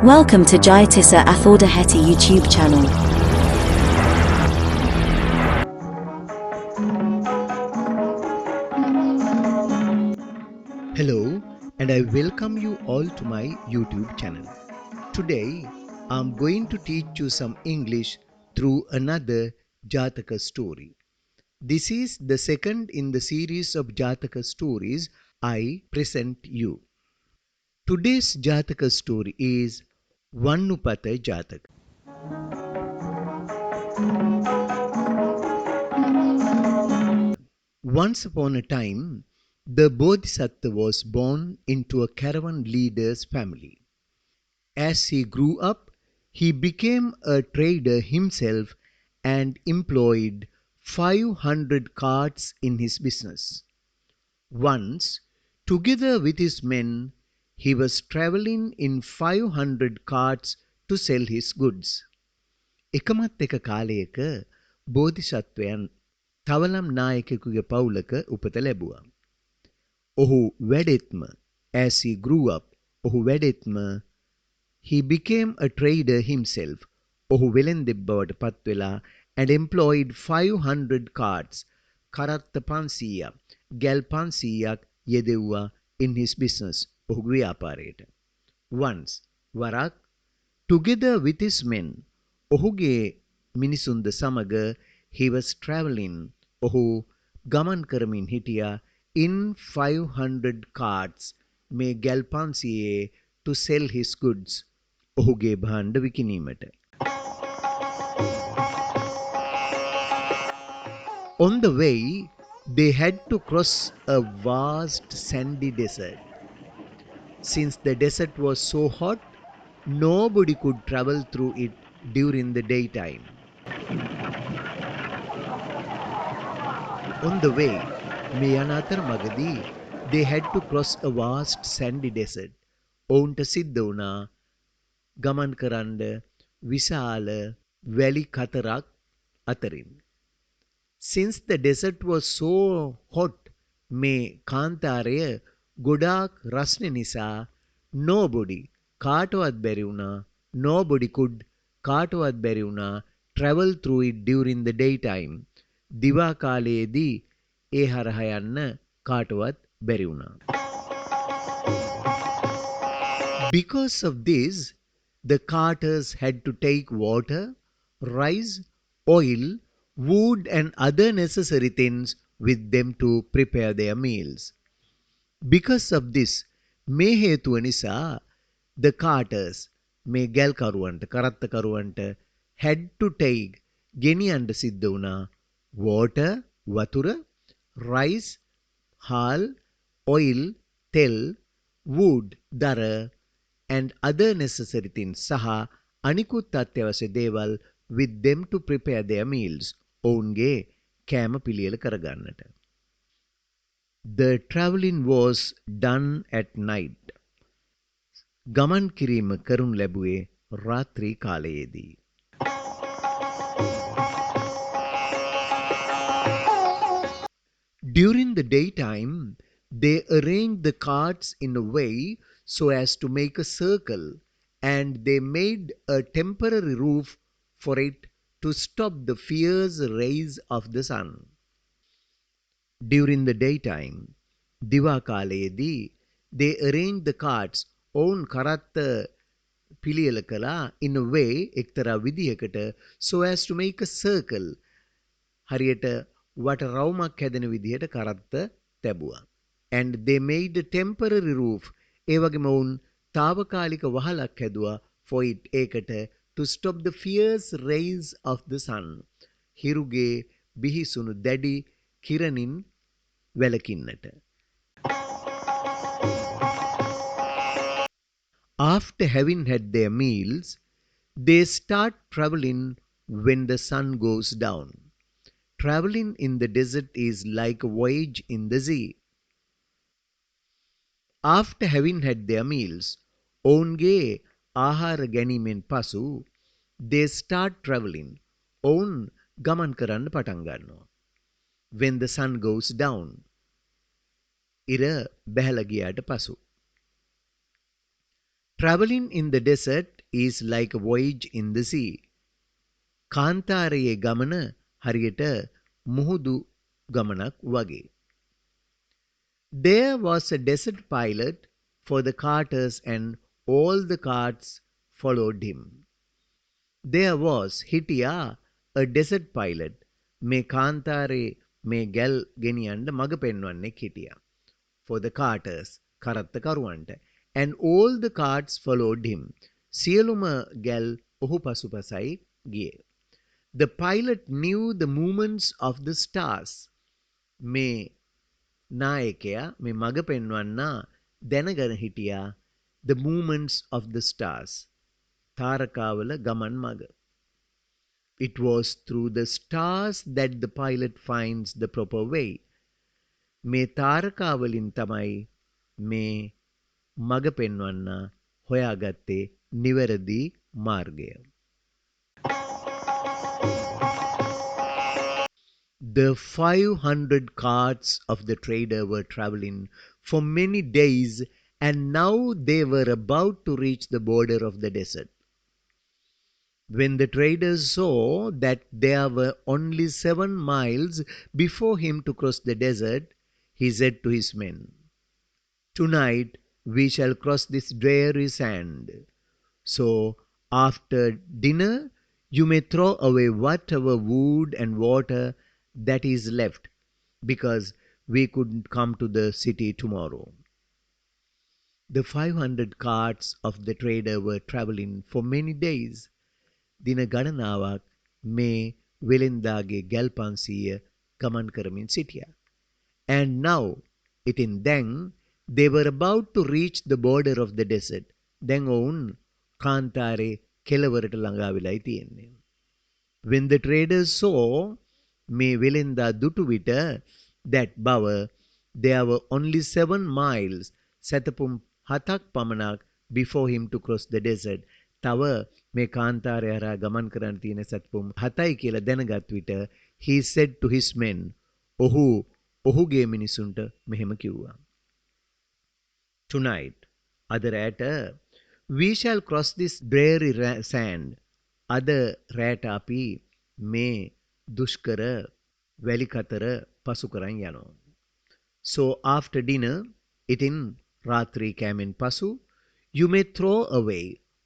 Welcome to Jayatissa Athoda Hetty YouTube channel. Hello, and I welcome you all to my YouTube channel. Today, I'm going to teach you some English through another Jataka story. This is the second in the series of Jataka stories I present you. Today's Jataka story is Vannupata Jataka. Once upon a time, the Bodhisattva was born into a caravan leader's family. As he grew up, he became a trader himself and employed 500 carts in his business. Once, together with his men, he was travelling in 500 carts to sell his goods. එකමත් එක කාලයක බෝධිසත්වයන් තවලම් නායකයෙකුගේ පවුලක උපත ලැබුවා. ඔහු වැඩෙත්ම as he grew up, ඔහු වැඩෙත්ම he became a trader himself. ඔහු වෙළෙන්දෙක් බවට පත්වෙලා and employed 500 carts, කරත්ත 500ක්, ගැල් 500ක් යෙදෙව්වා in his business. ඔහුගේ ව්‍යාපාරයට. Once, වරක්, together with his men, ඔහුගේ මිනිසුන්ද සමග he was travelling, ඔහු ගමන් කරමින් හිටියා in 500 carts, මේ ගැල් 500 to sell his goods, ඔහුගේ භාණ්ඩ විකිණීමට. On the way, they had to cross a vast sandy desert. Since the desert was so hot, nobody could travel through it during the daytime. On the way, මේ යන අතරමඟදී they had to cross a vast sandy desert. ඔවුන්ට සිද්ධ වුණා ගමන් කරන්න විශාල වැලි කතරක් අතරින්. Since the desert was so hot, මේ කාන්තාරය ගොඩාක් රස්නේ නිසා nobody කාටවත් බැරි වුණා, nobody could කාටවත් බැරි වුණා travel through it during the daytime. දිවා කාලයේදී ඒ හරහා යන්න කාටවත් බැරි වුණා. Because of this, the carters had to take water, rice, oil, wood and other necessary things with them to prepare their meals. Because of this, මේ හේතුව නිසා the carters, මේ ගැල්කරුවන්ට කරත්තකරුවන්ට had to take ගෙනියන්න සිද්ධ වුණා water, වතුර, rice, හාල්, oil, තෙල්, wood, දර and other necessary things සහ අනිකුත් අත්‍යවශ්‍ය දේවල් with them to prepare their meals, ඔවුන්ගේ කෑම පිළියෙල කරගන්නට. The travelling was done at night. ගමන් කිරීම කරනු ලැබුවේ රාත්‍රී කාලයේදී. During the daytime, they arranged the carts in a way so as to make a circle, and they made a temporary roof for it to stop the fierce rays of the sun. During the daytime, දිවා කාලයේදී, they arranged the carts, ඔවුන් කරත්ත පිළියෙල කළා in a way, එක්තරා විදියකට, so as to make a circle, හරියට වට රවුමක් හැදෙන විදිහට කරත්ත තැබුවා. And they made a temporary roof, ඒ වගේම ඔවුන් తాවකාලික වහලක් හැදුවා for it, ඒකට to stop the fierce rays of the sun, හිරුගේ බිහිසුණු දැඩි කිරණින් වැළකින්නට. After having had their meals, they start travelling when the sun goes down. Travelling in the desert is like a voyage in the sea. After having had their meals, ඔවුන්ගේ ආහාර ගැනීමෙන් පසු they start travelling, ඔවුන් ගමන් කරන්න පටන් ගන්නවා. When the sun goes down, ඉර බැහැලා ගියාට පසු. Travelling in the desert is like a voyage in the sea. කාන්තාරයේ ගමන හරියට මුහුදු ගමනක් වගේ. There was a desert pilot for the carters and all the carts followed him. There was හිටියා a desert pilot. මේ කාන්තාරේ මේ ගැල් ගෙනියන්න මඟ පෙන්වන්නෙක් හිටියා. For the carters, කරත්තකරුවන්ට. And all the carts followed him. සියලුම ගැල් ඔහු පසුපසයි ගියේ. The pilot knew the movements of the stars. මේ නායකයා මේ මඟ පෙන්වන්නා දැනගෙන හිටියා the movements of the stars. තාරකාවල ගමන් මඟ. It was through the stars that the pilot finds the proper way. මේ තාරකාවලින් තමයි මේ මඟ පෙන්වන්නා හොයාගත්තේ නිවැරදි මාර්ගය. The 500 carts of the trader were traveling for many days, and now they were about to reach the border of the desert. When the trader saw that there were only 7 miles before him to cross the desert, he said to his men, "Tonight we shall cross this dreary sand. So after dinner you may throw away whatever wood and water that is left, because we couldn't come to the city tomorrow." The 500 carts of the trader were traveling for many days. දින ගණනාවක් මේ වෙළෙන්දාගේ ගැල් 500 ගමන් කරමින් සිටියා. And now, ඉතින් දැන් they were about to reach the border of the desert. දැන් ඔවුන් කාන්තාරේ කෙළවරට ළඟා වෙලායි තියෙන්නේ. When the traders saw මේ වෙළෙන්දා දුටු විට that බව there were only 7 miles සැතපුම් 7ක් පමණක් before him to cross the desert. තව මේ කාන්තාරය හරහා ගමන් කරන්න තියෙන සැතපුම් 7යි කියලා දැනගත් විට he said to his men, ඔහු ඔහුගේ මිනිසුන්ට මෙහෙම කිව්වා. Tonight, අද රැට we shall cross this dreary sand. අද රැට අපි මේ දුෂ්කර වැලි කතර පසු කරන් යනවා. So after dinner, ඉතින් රාත්‍රී කෑමෙන් පසු you may throw away,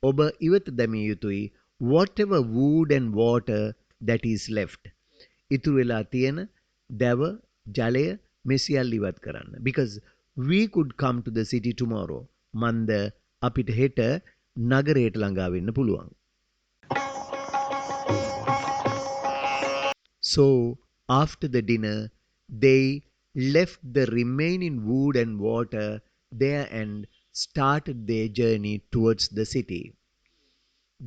ඔබ ඉවත දැමිය යුතුයි, whatever wood and water that is left. ඉතුරු වෙලා තියෙන දැව ජලය මෙසියල් ඉවත් කරන්න. Because we could come to the city tomorrow. මන්ද අපිට හෙට නගරයට ළඟා වෙන්න පුළුවන්. So after the dinner they left the remaining wood and water there and started their journey towards the city.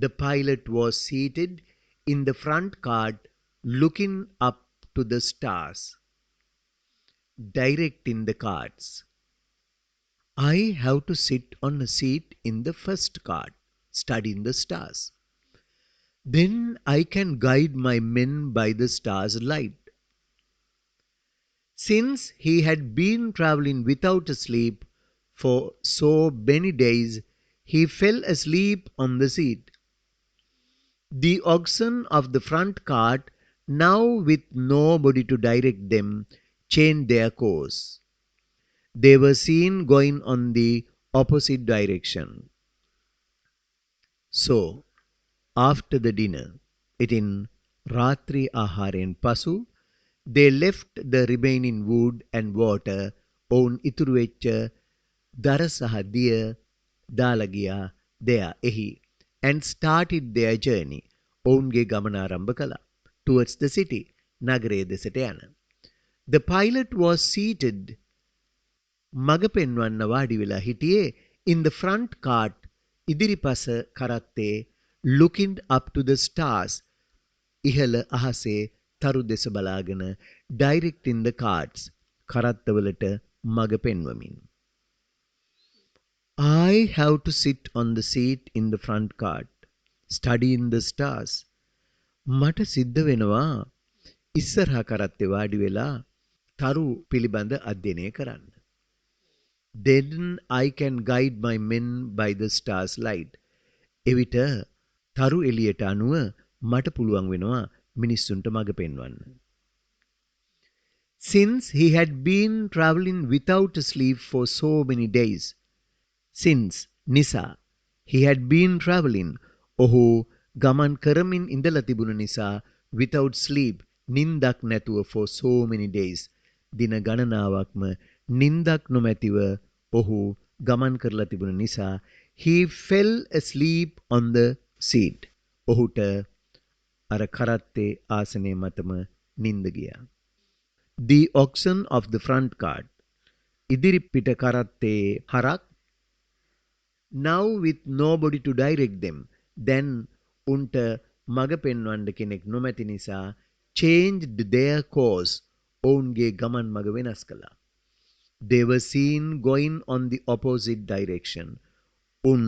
The pilot was seated in the front cart looking up to the stars, directing the carts. I have to sit on a seat in the first cart, studying the stars. Then I can guide my men by the stars' light. Since he had been traveling without a sleep for so many days, he fell asleep on the seat. The oxen of the front cart, now with nobody to direct them, changed their course. They were seen going on the opposite direction. So, after the dinner, ඉතින් රාත්‍රී ආහාරයෙන් පසු they left the remaining wood and water, ඔවුන් ඉතුරු වෙච්ච දර සහ දිය දාලා ගියා there එහි, and started their journey. ඔවුන්ගේ ගමන ආරම්භ කළා towards the city, නගරයේ දෙසට යන. The pilot was seated, මඟ පෙන්වන්න වාඩි වෙලා හිටියේ in the front cart, ඉදිරිපස කරත්තේ, looking up to the stars, ඉහළ අහසේ තරු දෙස බලාගෙන, directing the carts, කරත්තවලට මඟ පෙන්වමින්. I have to sit on the seat in the front cart, studying the stars. මට සිද්ධ වෙනවා ඉස්සරහා කරත්තේ වාඩි වෙලා තරු පිළිබඳ අධ්‍යයනය කරන්න. Then I can guide my men by the stars' light. එවිට තරු එළියට අනුව මට පුළුවන් වෙනවා මිනිස්සුන්ට මඟ පෙන්වන්න. Since he had been traveling without sleep for so many days, since නිසා he had been traveling ඔහු ගමන් කරමින් ඉඳලා තිබුණ නිසා without sleep නින්දක් නැතුව for so many days දින ගණනාවක්ම නින්දක් නොමැතිව ඔහු ගමන් කරලා තිබුණ නිසා he fell asleep on the seat. ඔහුට අර කරත්තේ ආසනය මතම නින්ද ගියා. The oxen of the front cart. ඉදිරි පිට කරත්තේ හරක්. Now with nobody to direct them. Then උන්ට මඟ පෙන්වන්න කෙනෙක් නොමැති නිසා changed their course. ඔවුන්ගේ ගමන් මඟ වෙනස් කළා. They were seen going on the opposite direction. උන්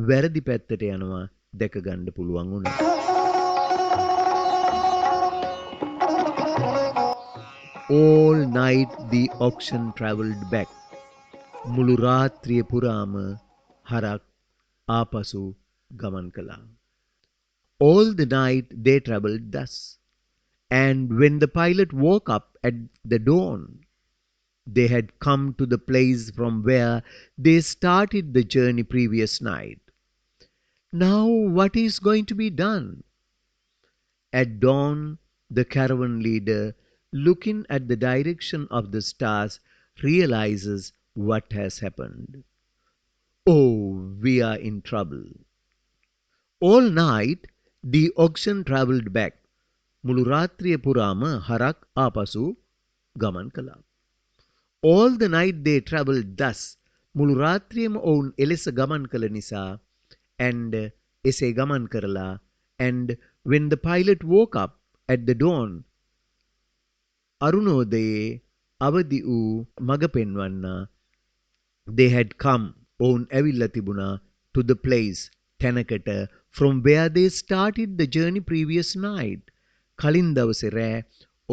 වැරදි පැත්තට යනවා දැක ගන්න පුළුවන් වුණා. All night the oxen travelled back. මුළු රාත්‍රිය පුරාම හරක් ආපසු ගමන් කළා. All the night they travelled thus. And when the pilot woke up at the dawn, they had come to the place from where they started the journey previous night. Now what is going to be done? At dawn, the caravan leader, looking at the direction of the stars, realizes what has happened. Oh, we are in trouble. All night, the oxen travelled back. මුළු රාත්‍රිය පුරාම හරක් ආපසු ගමන් කළා. All the night they travelled thus. මුළු රාත්‍රියම ඔවුන් එලෙස ගමන් කළ නිසා and එසේ ගමන් කරලා and when the pilot woke up at the dawn අරුණෝදයේ අවදි වූ මඟ පෙන්වන්නා they had come ඔවුන් ඇවිල්ලා තිබුණා to the place තැනකට from where they started the journey previous night. කලින් දවසේ රෑ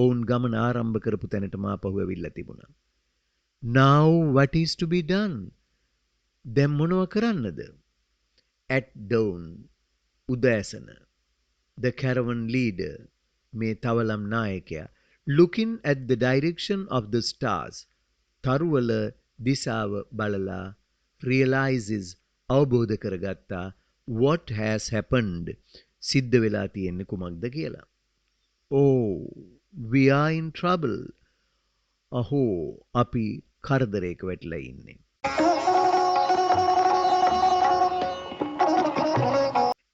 ඔවුන් ගමන ආරම්භ කරපු තැනටම ආපහු ඇවිල්ලා තිබුණා. Now what is to be done? දැන් මොනව කරන්නද? At dawn උදෑසන the caravan leader මේ තවලම් නායකයා looking at the direction of the stars තරුවල දිසාව බලලා realizes අවබෝධ කරගත්තා what has happened සිද්ධ වෙලා තියෙන්නේ කුමක්ද කියලා. Oh, we are in trouble. අහෝ අපි කරදරයක වැටිලා ඉන්නේ.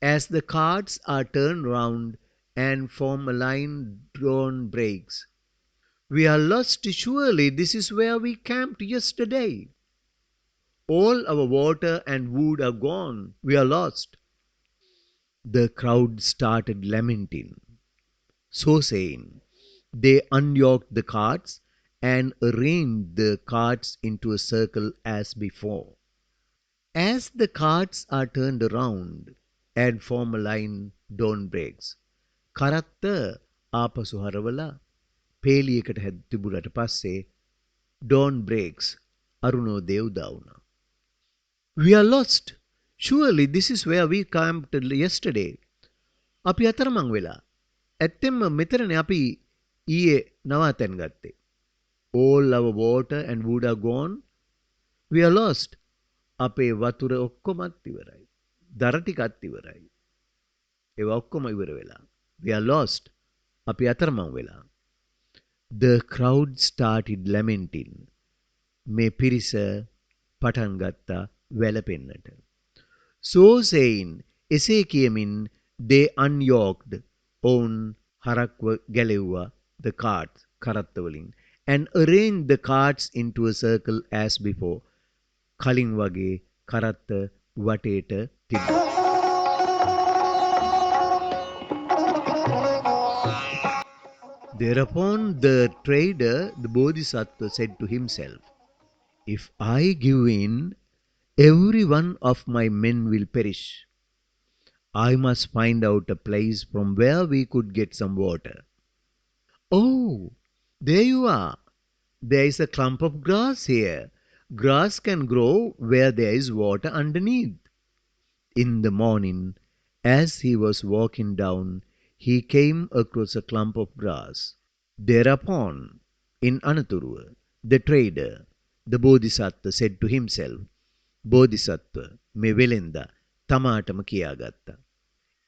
As the carts are turned round and form a line drawn brakes. We are lost, surely this is where we camped yesterday. All our water and wood are gone. We are lost. The crowd started lamenting. So saying, they unyoked the carts and arranged the carts into a circle as before. As the carts are turned around and form a line dawn breaks. කරත්ත ආපසු හරවලා පේලියකට තිබුණට පස්සේ dawn breaks අරුණෝදය උදා වුණා. We are lost. Surely this is where we camped yesterday. අපි අතරමං වෙලා. ඇත්තෙන්ම මෙතනනේ අපි ඊයේ නවාතැන් ගත්තේ. All our water and wood are gone. We are lost. අපේ වතුර ඔක්කොමත් ඉවරයි. දර ටිකත් ඉවරයි. ඒවා ඔක්කොම ඉවර වෙලා. We are lost. අපි අතරමං වෙලා. The crowd started lamenting. මේ පිරිස පටන් ගත්තා වැළපෙන්නට. So saying, එසේ කියමින් they unyoked ඔවුන් හරක්ව ගැලෙව්වා the carts කරත්ත වලින් and arranged the carts into a circle as before. කලින් වගේ කරත්ත වටේට තිබුණා. Thereupon the trader, the Bodhisattva, said to himself, if I give in, every one of my men will perish. I must find out a place from where we could get some water. Oh, there you are. There is a clump of grass here. Grass can grow where there is water underneath. In the morning, as he was walking down, he came across a clump of grass. Thereupon, in Anaturuwa, the trader, the Bodhisattva said to himself, Bodhisattva, me velenda, tamatama kiyagatta.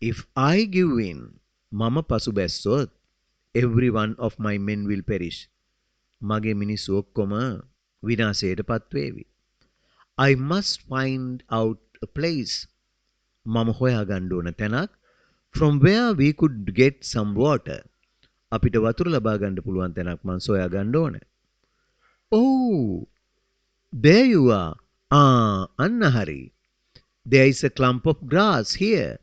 If I give in, mama pasu bessot, every one of my men will perish. Mage මිනිස්සු ඔක්කොම විනාශයට පත්වේවි. I must find out a place. මම හොයාගන්න ඕන තැනක් from where we could get some water. අපිට වතුර ලබා ගන්න පුළුවන් තැනක් මං සොයාගන්න ඕන. Oh, there you are. අන්න හරි. There is a clump of grass here.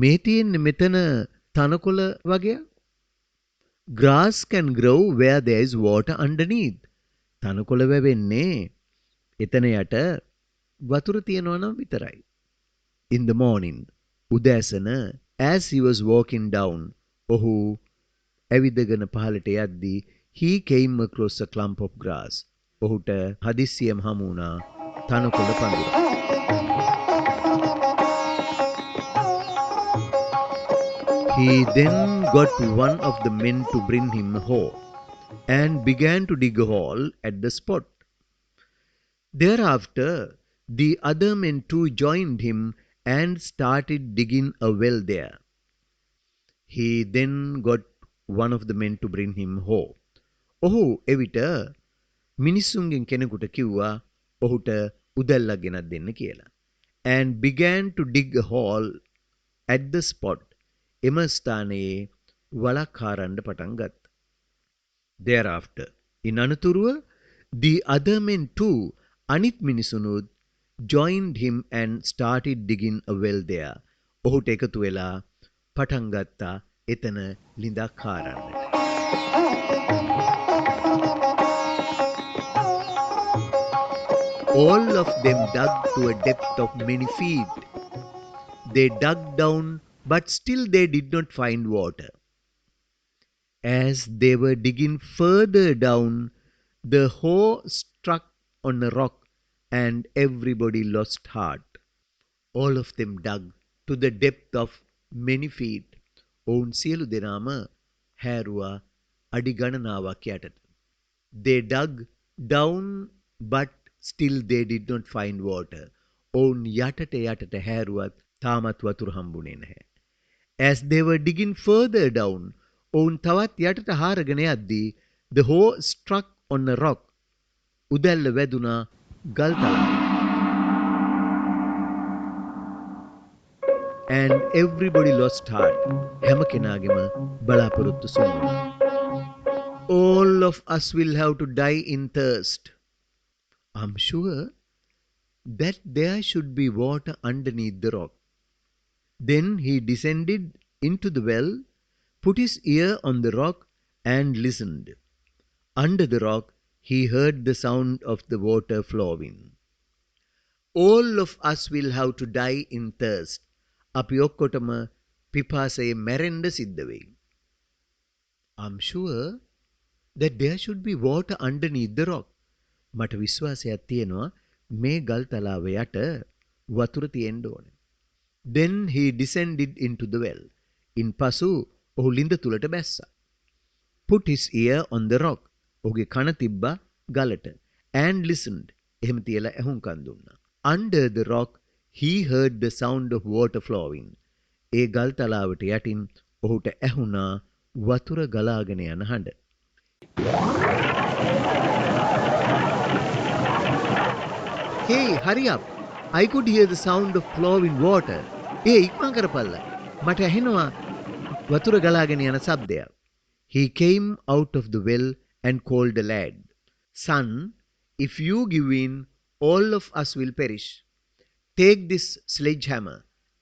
මේ තියෙන්නේ මෙතන තනකොළ වගේක්. Grass can grow where there is water underneath. තනකොළ වැවෙන්නේ එතන යට වතුර තියෙනවා නම් විතරයි. In the morning, උදෑසන, as he was walking down, ඔහු ඇවිදගෙන පහළට යද්දී, he came across a clump of grass. ඔහුට හදිස්සියෙම හමු වුණා තනකොළ පඳුර. He then got one of the men to bring him a hoe and began to dig a hole at the spot. Thereafter, the other men too joined him and started digging a well there. He then got one of the men to bring him a hoe. ඔහු එවිට මිනිස්සුන්ගෙන් කෙනෙකුට කිව්වා ඔහුට උදැල්ලක් ගෙනත් දෙන්න කියලා. And began to dig a hole at the spot. එම ස්ථානයේ වලක් හාරන්න පටන් ගත්තා. Thereafter, in අනතුරුව, the other men too, අනිත් මිනිසුනුත් joined him and started digging a well there. ඔහුට එකතු වෙලා පටන් ගත්තා එතන ලිඳක් හාරන්නට. All of them dug to a depth of many feet. They dug down, but still they did not find water. As they were digging further down, the hoe struck on a rock and everybody lost heart. All of them dug to the depth of many feet. ඔවුන් සියලු දෙනාම හැරුවා අඩි ගණනාවක් යටට. They dug down, but still they did not find water. ඔවුන් යටට හැරුවත් තාමත් වතුර හම්බුනේ නැහැ. As they were digging further down, ඔවුන් තවත් යටට හාරගෙන යද්දී, the hoe struck on a rock. උදැල්ල වැදුනා ගල් තලාව. And everybody lost heart. හැම කෙනාගේම බලාපොරොත්තු සුන් වුණා. All of us will have to die in thirst. I'm sure that there should be water underneath the rock. Then he descended into the well, put his ear on the rock and listened. Under the rock, he heard the sound of the water flowing. All of us will have to die in thirst. අපි ඔක්කොටම පිපාසයේ මැරෙන්න සිද්ධ වෙයි. I'm sure that there should be water underneath the rock. මට විශ්වාසයක් තියෙනවා මේ ගල් තලාව යට වතුර තියෙන්න ඕනේ. Then he descended into the well. ඉන්පසු ඔහු ලිඳ තුලට බැස්සා. Put his ear on the rock. ඔහුගේ කන තිබ්බා ගලට. And listened. එහෙම තියලා ඇහුම්කන් දුන්නා. Under the rock, he heard the sound of water flowing. ඒ ගල් තලාවට යටින් ඔහුට ඇහුණා වතුර ගලාගෙන යන හඬ. Hey, hurry up. I could hear the sound of flowing water. ඉක්මන් කරපල්ලා. මට ඇහෙනවා වතුර ගලාගෙන යන ශබ්දයක්. He came out of the well and called a lad. Son, if you give in, all of us will perish. Take this sledgehammer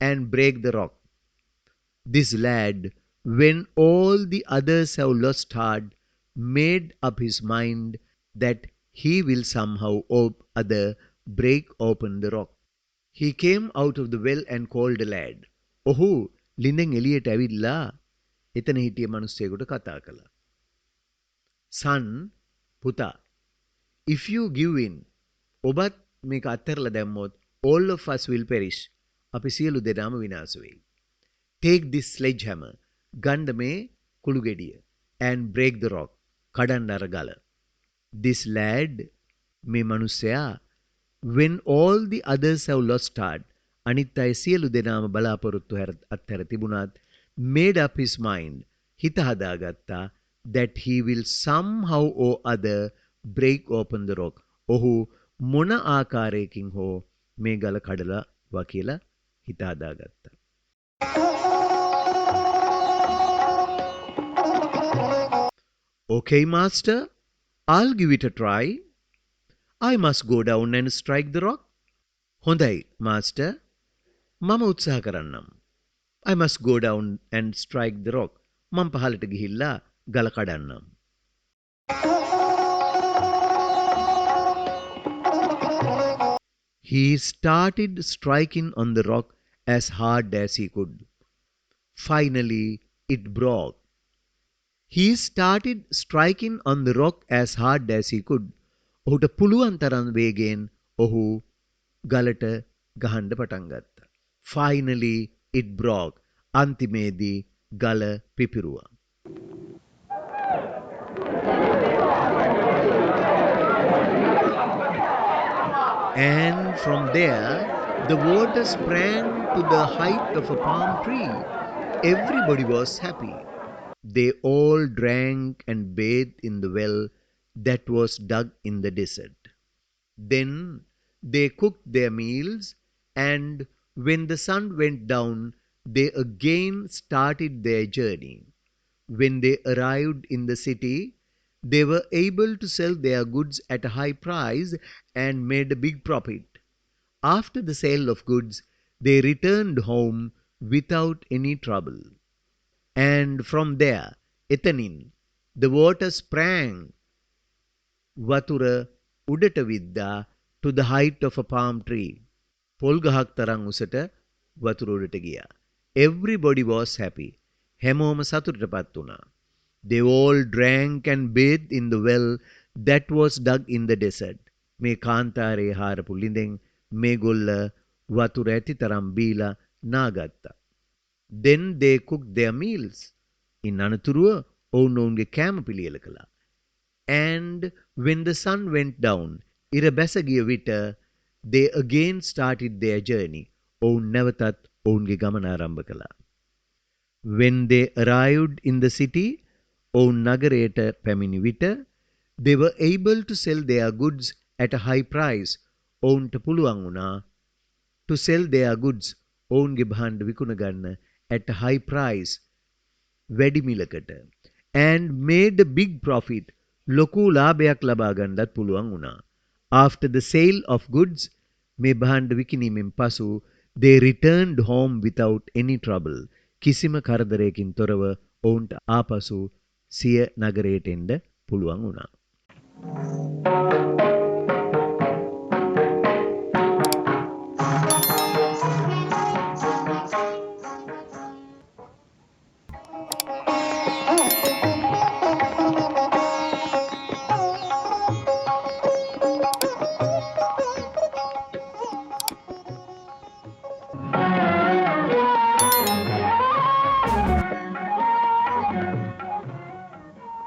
and break the rock. This lad, when all the others have lost heart, made up his mind that he will somehow break open the rock. He came out of the well and called a lad. ඔහු ලිඳෙන් එළියට ඇවිල්ලා එතන හිටිය මිනිස්සෙකුට කතා කළා. Son, පුතා, if you give in, ඔබත් මේක අත්හැරලා දැම්මොත් all of us will perish. අපි සියලු දෙනාම විනාශ වෙයි. Take this sledgehammer. ගන්න මේ කුළු ගෙඩිය. And break the rock. කඩන්න අර ගල. This lad, මේ මිනිසයා, when all the others have lost heart, අනිත් අය සියලු දෙනාම බලාපොරොත්තු අත්හැර තිබුණත්, made up his mind, හිත හදාගත්තා, that he will somehow or other break open the rock. ඔහු මොන ආකාරයකින් හෝ මේ ගල කඩලා කියලා හිත හදාගත්තා. Okay, master, I'll give it a try. I must go down and strike the rock. හොඳයි, master. මම උත්සාහ කරන්නම්. I must go down and strike the rock. මම පහළට ගිහිල්ලා ගල කඩන්නම්. He started striking on the rock as hard as he could. Finally, it broke. He started striking on the rock as hard as he could. ඔහුට පුළුවන් තරම් වේගයෙන් ඔහු ගලට ගහන්න පටන් ගත්තා. Finally, it broke. අන්තිමේදී ගල පිපිරුවා. And from there, the water sprang to the height of a palm tree. Everybody was happy. They all drank and bathed in the well that was dug in the desert. Then they cooked their meals, and when the sun went down, they again started their journey. When they arrived in the city, they were able to sell their goods at a high price and made a big profit. After the sale of goods, they returned home without any trouble. And from there, එතනින්, the water sprang, වතුර උඩට විද්දා, to the height of a palm tree. පොල් ගහක් තරම් උසට වතුර උඩට ගියා. Everybody was happy. හැමෝම සතුටටපත් වුණා. They all drank and bathed in the well that was dug in the desert. මේ කාන්තාරේ හාරපු ළිඳෙන් මේගොල්ල වතුර ඇති තරම් බීලා නාගත්තා. Then they cooked their meals. ඉන් අනතුරුව ඔවුන් ඔවුන්ගේ කෑම පිළියෙල කළා. And when the sun went down, ඉර බැස ගිය විට, they again started their journey. ඔවුන් නැවතත් ඔවුන්ගේ ගමන ආරම්භ කළා. When they arrived in the city, ඔවුන් නගරයට පැමිණි විට, they were able to sell their goods at a high price. ඔවුන්ට පුළුවන් වුණා to sell their goods, ඔවුන්ගේ භාණ්ඩ විකුණ ගන්න at a high price, වැඩි මිලකට, and made a big profit, ලොකු ලාභයක් ලබා ගන්නත් පුළුවන් වුණා. After the sale of goods, මේ භාණ්ඩ විකිණීමෙන් පසු, they returned home without any trouble. කිසිම කරදරයකින් තොරව ඔවුන්ට ආපසු සිය නගරයට එන්න පුළුවන් වුණා.